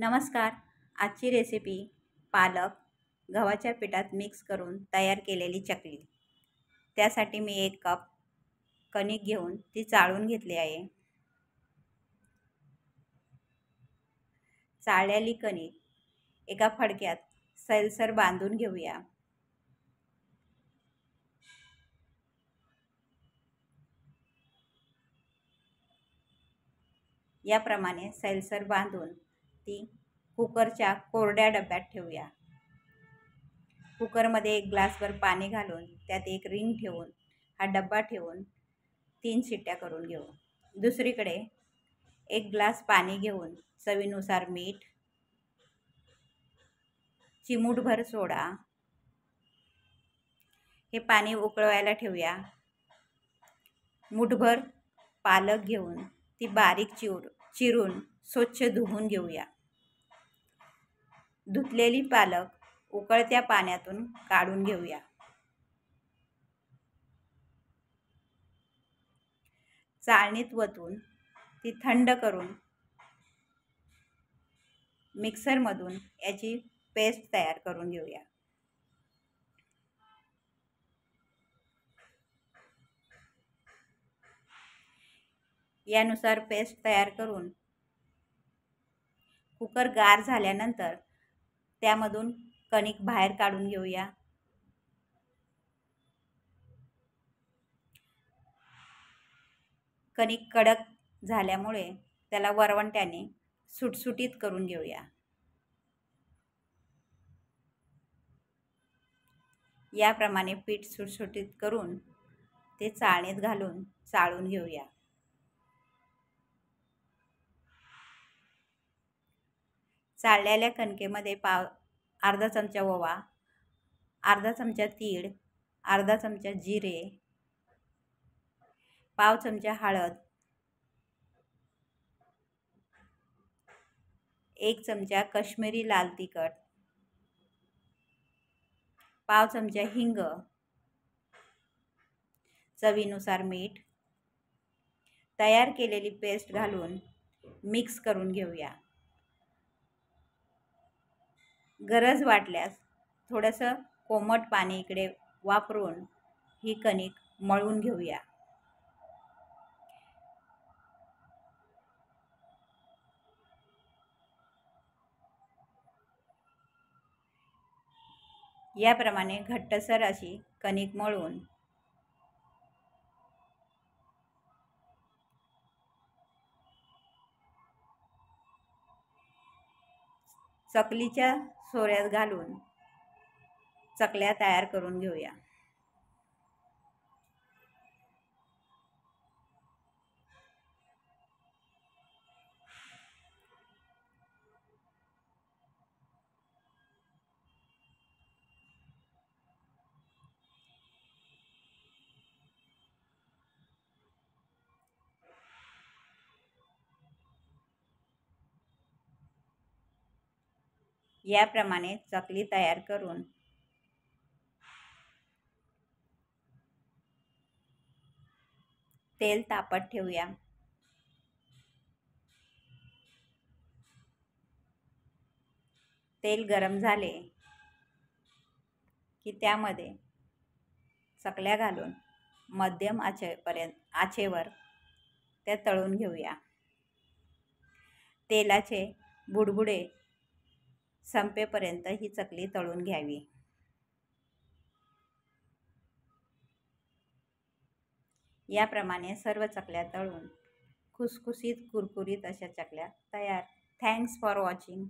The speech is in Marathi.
नमस्कार. आजची रेसिपी पालक गव्हाच्या पिठात मिक्स करून तयार केलेली चकली. त्यासाठी मी 1 कप कणिक घेऊन ती चाळून घेतली आहे. चाळलेली कणिक एका फडक्यात सैलसर बांधून घेऊया. याप्रमाणे सैलसर बांधून ती कुकरच्या कोरड्या डब्यात ठेवूया. कुकरमध्ये 1 ग्लासभर पाणी घालून त्यात एक रिंग ठेवून हा डब्बा ठेवून 3 शिट्ट्या करून घेऊ. दुसरीकडे 1 ग्लास पाणी घेऊन चवीनुसार मीठ, चिमूटभर सोडा हे पाणी उकळवायला ठेवूया. मुठभर पालक घेऊन ती बारीक चिरून स्वच्छ धुवून घेऊया. धुतलेली पालक उकळत्या पाण्यातून काढून घेऊया. चाळणीत वतून ती थंड करून मिक्सरमधून याची पेस्ट तयार करून घेऊया. यानुसार पेस्ट तयार करून कुकर गार झाल्यानंतर त्यामधून कणिक बाहेर काढून घेऊया. कणिक कडक झाल्यामुळे त्याला वरवंट्याने सुटसुटीत करून घेऊया. याप्रमाणे पीठ सुटसुटीत करून ते चाळणीत घालून चाळून घेऊया. चाळलेल्या कणकेमध्ये अर्धा चमचा ओवा, अर्धा चमचा तीळ, अर्धा चमचा जिरे, पाव चमचा हळद, 1 चमचा काश्मीरी लाल तिखट, पाव चमचा हिंग, चवीनुसार मीठ, तयार केलेली पेस्ट घालून मिक्स करून घेऊया. गरज वाटल्यास थोडंसं कोमट पाणी इकडे वापरून ही कणिक मळून घेऊया. याप्रमाणे घट्टसर अशी कणिक मळून चकलीच्या सोऱ्यात घालून चकल्या तयार करून घेऊया. याप्रमाणे चकली तयार करून तेल तापत ठेवूया. तेल गरम झाले की त्यामध्ये चकल्या घालून मध्यम आचेवर त्या तळून घेऊया. तेलाचे बुडबुडे संपेपर्यंत ही चकली तळून घ्यावी. याप्रमाणे सर्व चकल्या तळून खुसखुशीत कुरकुरीत अशा चकल्या तयार. Thanks for watching.